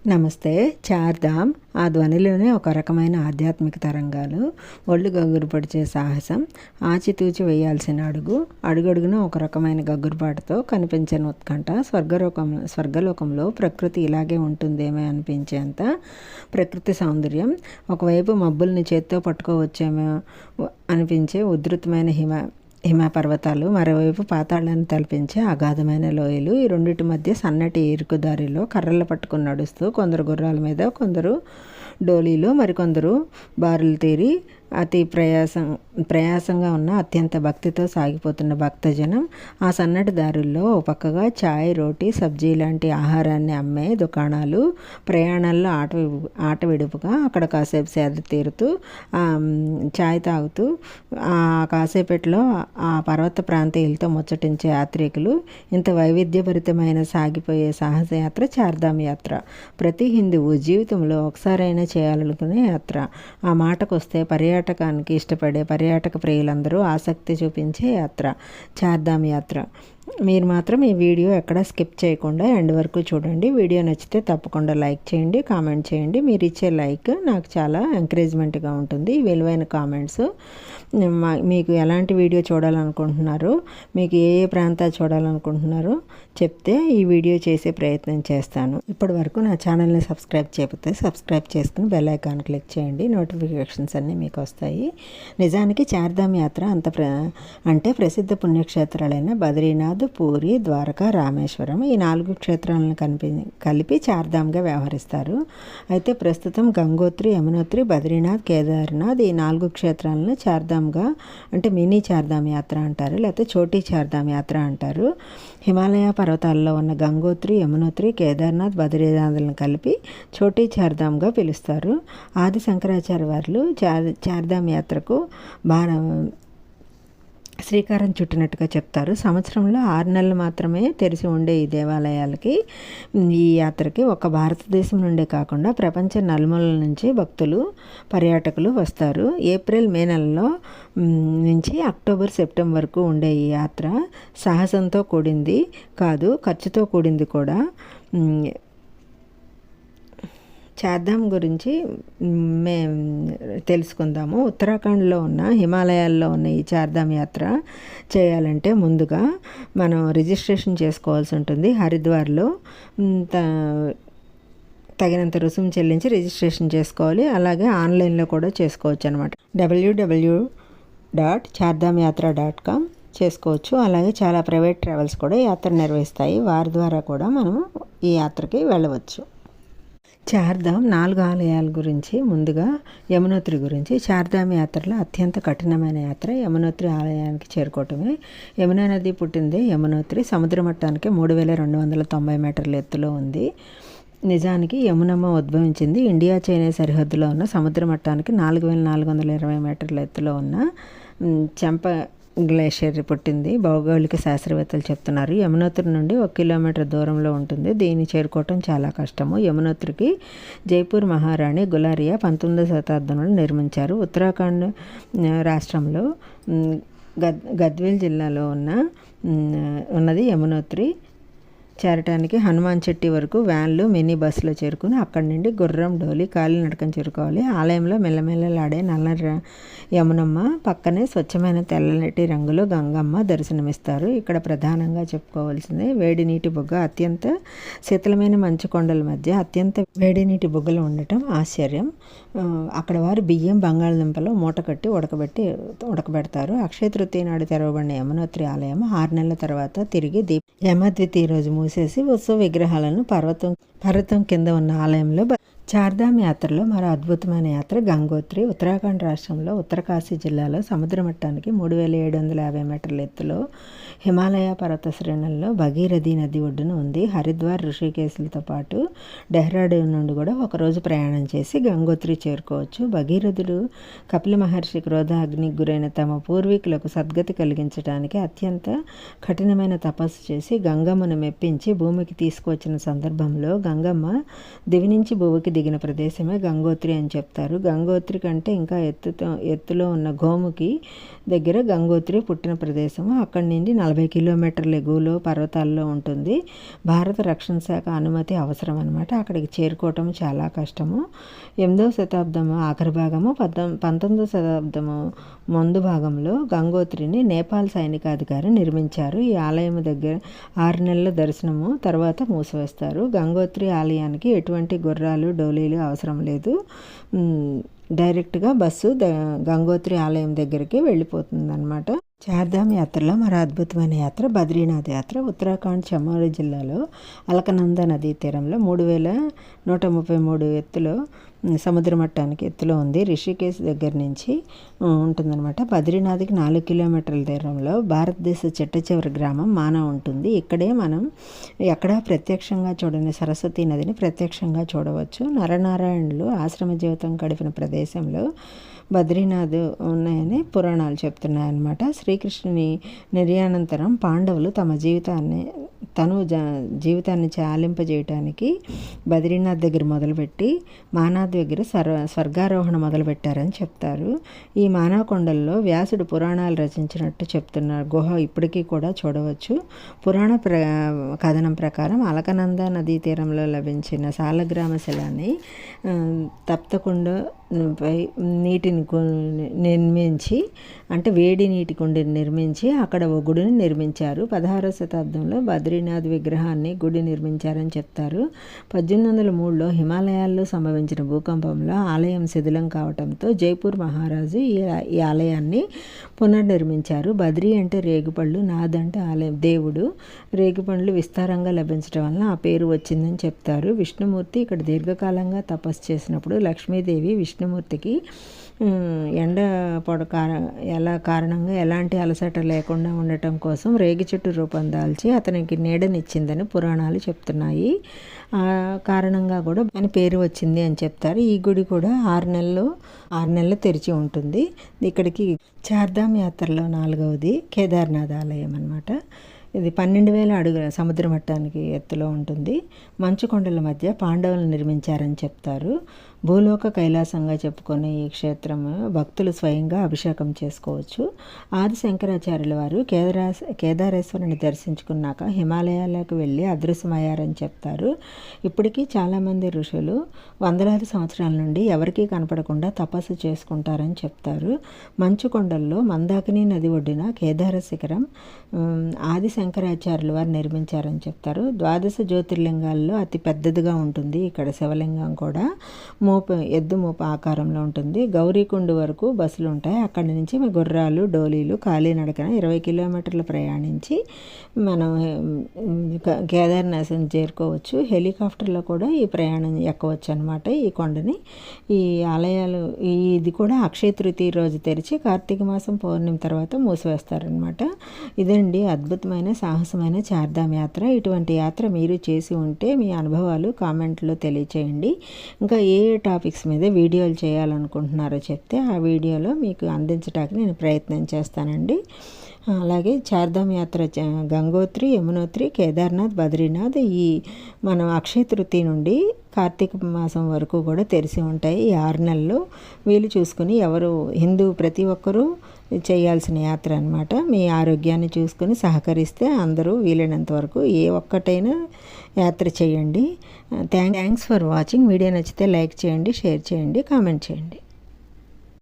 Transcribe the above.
నమస్తే. చార్ధామ్ ఆ ధ్వనిలోనే ఒక రకమైన ఆధ్యాత్మిక తరంగాలు, ఒళ్ళు గగురుపడిచే సాహసం, ఆచితూచి వేయాల్సిన అడుగు, అడుగడుగున ఒక రకమైన గగురుపాటుతో కనిపించని ఉత్కంఠ, స్వర్గలోకంలో ప్రకృతి ఇలాగే ఉంటుందేమో అనిపించేంత ప్రకృతి సౌందర్యం, ఒకవైపు మబ్బుల్ని చేత్తో పట్టుకోవచ్చేమో అనిపించే ఉధృతమైన హిమపర్వతాలు, మరోవైపు పాతాళాన్ని తలపించే అగాధమైన లోయలు. ఈ రెండింటి మధ్య సన్నటి ఇరుకుదారిలో కర్రలు పట్టుకుని నడుస్తూ కొందరు గుర్రాల మీద, కొందరు డోలీలో, మరికొందరు బారులు తీరి అతి ప్రయాసంగా ఉన్న అత్యంత భక్తితో సాగిపోతున్న భక్తజనం. ఆ సన్నటి దారుల్లో ఓ పక్కగా చాయ్, రోటీ, సబ్జీ లాంటి ఆహారాన్ని అమ్మే దుకాణాలు, ప్రయాణాల్లో ఆట విడుపుగా అక్కడ కాసేపు సేద తీరుతూ చాయ్ తాగుతూ ఆ కాసేపట్లో ఆ పర్వత ప్రాంతీయులతో ముచ్చటించే యాత్రికులు. ఇంత వైవిధ్యభరితమైన సాగిపోయే సాహసయాత్ర చార్ధామ్ యాత్ర. ప్రతి హిందువు జీవితంలో ఒకసారైనా చేయాలనుకునే యాత్ర. ఆ మాటకొస్తే పర్యాటకానికి ఇష్టపడే పర్యాటక ప్రియులందరూ ఆసక్తి చూపించే యాత్ర చార్ధామ్ యాత్ర. మీరు మాత్రం ఈ వీడియో ఎక్కడా స్కిప్ చేయకుండా ఎండ్ వరకు చూడండి. వీడియో నచ్చితే తప్పకుండా లైక్ చేయండి, కామెంట్ చేయండి. మీరు ఇచ్చే లైక్ నాకు చాలా ఎంకరేజ్మెంట్గా ఉంటుంది. విలువైన కామెంట్స్, మీకు ఎలాంటి వీడియో చూడాలనుకుంటున్నారో, మీకు ఏ ఏ ప్రాంతాలు చూడాలనుకుంటున్నారో చెప్తే ఈ వీడియో చేసే ప్రయత్నం చేస్తాను. ఇప్పటి వరకు నా ఛానల్ని సబ్స్క్రైబ్ చేయకపోతే సబ్స్క్రైబ్ చేసుకుని బెల్ ఐకాన్ క్లిక్ చేయండి. నోటిఫికేషన్స్ అన్నీ మీకు వస్తాయి. నిజానికి చార్ధామ్ యాత్ర అంటే ప్రసిద్ధ పుణ్యక్షేత్రాలైన బద్రీనాథ్, పూరి, ద్వారకా, రామేశ్వరం ఈ 4 క్షేత్రాలను కలిపి చార్ధామ్గా వ్యవహరిస్తారు. అయితే ప్రస్తుతం గంగోత్రి, యమునోత్రి, బద్రీనాథ్, కేదార్నాథ్ ఈ 4 క్షేత్రాలను చార్ధామ్గా అంటే మినీ చార్ధామ్ యాత్ర అంటారు, లేకపోతే చోటీ చార్ధామ్ యాత్ర అంటారు. హిమాలయ పర్వతాల్లో ఉన్న గంగోత్రి, యమునోత్రి, కేదార్నాథ్, బద్రీనాథ్లను కలిపి చోటీ చార్ధామ్గా పిలుస్తారు. ఆది శంకరాచార్య వారు చార్ధామ్ యాత్రకు శ్రీకారం చుట్టినట్టుగా చెప్తారు. సంవత్సరంలో 6 నెలలు మాత్రమే తెరిచి ఉండే ఈ దేవాలయాలకి, ఈ యాత్రకి ఒక భారతదేశం నుండే కాకుండా ప్రపంచ నలుమూలల నుంచి భక్తులు, పర్యాటకులు వస్తారు. ఏప్రిల్, మే నెలలో నుంచి అక్టోబర్, సెప్టెంబర్ వరకు ఉండే ఈ యాత్ర సాహసంతో కూడింది కాదు, ఖర్చుతో కూడింది కూడా. చార్ధామ్ గురించి మేము తెలుసుకుందాము. ఉత్తరాఖండ్లో ఉన్న హిమాలయాల్లో ఉన్న ఈ చార్ధామ్ యాత్ర చేయాలంటే ముందుగా మనం రిజిస్ట్రేషన్ చేసుకోవాల్సి ఉంటుంది. హరిద్వార్లో తగినంత రుసుము చెల్లించి రిజిస్ట్రేషన్ చేసుకోవాలి. అలాగే ఆన్లైన్లో కూడా చేసుకోవచ్చు అనమాట. www.chardhamyatra.com చేసుకోవచ్చు. అలాగే చాలా ప్రైవేట్ ట్రావెల్స్ కూడా యాత్ర నిర్వహిస్తాయి. వారి ద్వారా కూడా మనం ఈ యాత్రకి వెళ్ళవచ్చు. చార్ధామ్ 4 ఆలయాల గురించి, ముందుగా యమునోత్రి గురించి. చార్ధామ్ యాత్రలో అత్యంత కఠినమైన యాత్ర యమునోత్రి ఆలయానికి చేరుకోవటమే. యమునా నది పుట్టిందే యమునోత్రి. సముద్ర మట్టానికి 3290 మీటర్ల ఎత్తులో ఉంది. నిజానికి యమునమ్మ ఉద్భవించింది ఇండియా చైనా సరిహద్దులో ఉన్న సముద్ర మట్టానికి 4420 మీటర్ల ఎత్తులో ఉన్న చెంప గ్లేషియర్ పుట్టింది. భౌగోళిక శాస్త్రవేత్తలు చెప్తున్నారు. యమునోత్రి నుండి 1 కిలోమీటర్ దూరంలో ఉంటుంది. దీన్ని చేరుకోవటం చాలా కష్టము. యమునోత్రికి జైపూర్ మహారాణి గులారియా 19వ శతాబ్దంలో నిర్మించారు. ఉత్తరాఖండ్ రాష్ట్రంలో గద్వేల్ జిల్లాలో ఉన్నది యమునోత్రి. చేరటానికి హనుమాన్ చెట్టి వరకు వ్యాన్లు, మినీ బస్సులో చేరుకుని అక్కడి నుండి గుర్రం, డోలి, కాలినడకన చేరుకోవాలి. ఆలయంలో మెల్లమెల్లలాడే నల్ల యమునమ్మ పక్కనే స్వచ్ఛమైన తెల్లటి రంగులో గంగమ్మ దర్శనమిస్తారు. ఇక్కడ ప్రధానంగా చెప్పుకోవాల్సింది వేడి నీటి బుగ్గ. అత్యంత శీతలమైన మంచు కొండల మధ్య అత్యంత వేడి నీటి బుగ్గలు ఉండటం ఆశ్చర్యం. అక్కడ వారు బియ్యం, బంగాళదుంపలో మూట కట్టి ఉడకబెడతారు. అక్షయ తృతీయ నాడు తెరవబడిన యమునోత్రి ఆలయం 6 నెలల తర్వాత తిరిగి యమద్వితీయ రోజు మూసేసి ఉత్సవ విగ్రహాలను పర్వతం కింద ఉన్న ఆలయంలో. చార్ధామ్ యాత్రలో మరో అద్భుతమైన యాత్ర గంగోత్రి. ఉత్తరాఖండ్ రాష్ట్రంలో ఉత్తరకాశీ జిల్లాలో సముద్ర మట్టానికి 3750 మీటర్ల ఎత్తులో హిమాలయ పర్వత శ్రేణుల్లో భగీరథి నది ఒడ్డున ఉంది. హరిద్వార్, ఋషికేశ్లతో పాటు డెహ్రాడూన్ నుండి కూడా ఒకరోజు ప్రయాణం చేసి గంగోత్రి చేరుకోవచ్చు. భగీరథుడు కపిల మహర్షి క్రోధాగ్నికి గురైన తమ పూర్వీకులకు సద్గతి కలిగించడానికి అత్యంత కఠినమైన తపస్సు చేసి గంగమ్మను మెప్పించి భూమికి తీసుకువచ్చిన సందర్భంలో గంగమ్మ దివి నుంచి భూమికి దిగిన ప్రదేశమే గంగోత్రి అని చెప్తారు. గంగోత్రి కంటే ఇంకా ఎత్తులో ఉన్న గోముఖి దగ్గర గంగోత్రి పుట్టిన ప్రదేశము. అక్కడి నుండి 40 కిలోమీటర్ల ఎగువలో పర్వతాల్లో ఉంటుంది. భారత రక్షణ శాఖ అనుమతి అవసరం అనమాట. అక్కడికి చేరుకోవటం చాలా కష్టము. 8వ శతాబ్దము ఆఖరి భాగము 19వ శతాబ్దము ముందు భాగంలో గంగోత్రిని నేపాల్ సైనికాధికారి నిర్మించారు. ఈ ఆలయం దగ్గర 6 నెలల దర్శనము తర్వాత మూసివేస్తారు. గంగోత్రి ఆలయానికి ఎటువంటి గుర్రాలు డోలీలు అవసరం లేదు. డైరెక్ట్గా బస్సు గంగోత్రి ఆలయం దగ్గరికి వెళ్ళిపోతుంది అనమాట. చార్ధామ్ యాత్రలో మరో అద్భుతమైన యాత్ర బద్రీనాథ్ యాత్ర. ఉత్తరాఖండ్ చమోలి జిల్లాలో అలకనంద నదీ తీరంలో 3133 ఎత్తులో సముద్ర మట్టానికి ఎత్తులో ఉంది. రిషికేశ్ దగ్గర నుంచి ఉంటుందన్నమాట. బద్రీనాథ్కి 4 కిలోమీటర్ల దూరంలో భారతదేశ చిట్ట చివరి గ్రామం మానా ఉంటుంది. ఇక్కడే మనం ఎక్కడా ప్రత్యక్షంగా చూడని సరస్వతీ నదిని ప్రత్యక్షంగా చూడవచ్చు. నరనారాయణులు ఆశ్రమ జీవితం గడిపిన ప్రదేశంలో బద్రీనాథ్ ఉన్నాయని పురాణాలు చెప్తున్నాయన్నమాట. శ్రీకృష్ణుని నిర్యాణంతరం పాండవులు తమ జీవితాన్ని చాలింపజేయటానికి బద్రీనాథ్ దగ్గర మొదలుపెట్టి మానాథ్ దగ్గర స్వర్గారోహణ మొదలుపెట్టారని చెప్తారు. ఈ మానా కొండల్లో వ్యాసుడు పురాణాలు రచించినట్టు చెప్తున్నారు. గుహ ఇప్పటికీ కూడా చూడవచ్చు. పురాణ కథనం ప్రకారం అలకనంద నదీ తీరంలో లభించిన సాలగ్రామ శిలాన్ని తప్తకుండ పై నీటిని నిర్మించి, అంటే వేడి నీటి కుండిని నిర్మించి అక్కడ ఒక గుడిని నిర్మించారు. 16వ శతాబ్దంలో బద్రీనాథ్ విగ్రహాన్ని గుడి నిర్మించారని చెప్తారు. 1803లో హిమాలయాల్లో సంభవించిన భూకంపంలో ఆలయం శిథిలం కావడంతో జైపూర్ మహారాజు ఈ ఆలయాన్ని పునర్నిర్మించారు. బద్రీ అంటే రేగుపళ్ళు, నాథ్ అంటే ఆలయం దేవుడు. రేగుపళ్ళు విస్తారంగా లభించడం వలన ఆ పేరు వచ్చిందని చెప్తారు. విష్ణుమూర్తి ఇక్కడ దీర్ఘకాలంగా తపస్సు చేసినప్పుడు లక్ష్మీదేవి విష్ణుమూర్తికి ఎండ పొడ కారణంగా ఎలాంటి అలసట లేకుండా ఉండటం కోసం రేగి చెట్టు రూపం దాల్చి అతనికి నీడనిచ్చిందని పురాణాలు చెప్తున్నాయి. ఆ కారణంగా కూడా అని పేరు వచ్చింది అని చెప్తారు. ఈ గుడి కూడా 6 నెలలు తెరిచి ఉంటుంది. ఇక్కడికి చార్ధామ్ యాత్రలో 4వది కేదార్నాథ్ ఆలయం అన్నమాట. ఇది 12,000 అడుగుల సముద్ర మట్టానికి ఎత్తులో ఉంటుంది. మంచు కొండల మధ్య పాండవులు నిర్మించారని చెప్తారు. భూలోక కైలాసంగా చెప్పుకునే ఈ క్షేత్రం భక్తులు స్వయంగా అభిషేకం చేసుకోవచ్చు. ఆది శంకరాచార్యుల వారు కేదారేశ్వరుని దర్శించుకున్నాక హిమాలయాలకు వెళ్ళి అదృశ్యమయ్యారని చెప్తారు. ఇప్పటికీ చాలామంది ఋషులు వందలాది సంవత్సరాల నుండి ఎవరికీ కనపడకుండా తపస్సు చేసుకుంటారని చెప్తారు. మంచు కొండల్లో మందాకిని నది ఒడ్డున కేదార శిఖరం ఆది శంకరాచార్యుల వారు నిర్మించారని చెప్తారు. 12 జ్యోతిర్లింగాల్లో అతి పెద్దదిగా ఉంటుంది. ఇక్కడ శివలింగం కూడా ఎద్దు మోపు ఆకారంలో ఉంటుంది. గౌరీకుండ వరకు బస్సులు ఉంటాయి. అక్కడి నుంచి గుర్రాలు డోలీలు కాలినడకన 20 కిలోమీటర్లు ప్రయాణించి మనం కేదార్నాథ్ని చేరుకోవచ్చు. హెలికాప్టర్లో కూడా ఈ ప్రయాణం ఎక్కవచ్చు అనమాట. ఈ కొండని ఈ ఆలయాలు ఇది కూడా అక్షయ తృతీయ రోజు తెరిచి కార్తీక మాసం పౌర్ణమి తర్వాత మూసివేస్తారనమాట. ఇదండి అద్భుతమైన సాహసమైన చార్ధామ్ యాత్ర. ఇటువంటి యాత్ర మీరు చేసి ఉంటే మీ అనుభవాలు కామెంట్లో తెలియచేయండి. ఇంకా ఏ టాపిక్స్ మీద వీడియోలు చేయాలనుకుంటున్నారో చెప్తే ఆ వీడియోలో మీకు అందించడానికి నేను ప్రయత్నం చేస్తానండి. అలాగే చార్ధామ్ యాత్ర గంగోత్రి, యమునోత్రి, కేదార్నాథ్, బద్రీనాథ్ ఈ మనం అక్షయ తృతీయ నుండి కార్తీక మాసం వరకు కూడా తెరిచి ఉంటాయి. ఈ 6 నెలలు వీలు చూసుకుని ఎవరు ప్రతి ఒక్కరూ చేయాల్సిన యాత్ర అనమాట. మీ ఆరోగ్యాన్ని చూసుకుని సహకరిస్తే అందరూ వీలైనంత వరకు ఏ ఒక్కటైనా యాత్ర చేయండి. Thanks for watching. వీడియో నచ్చితే లైక్ చేయండి, షేర్ చేయండి, కామెంట్ చేయండి.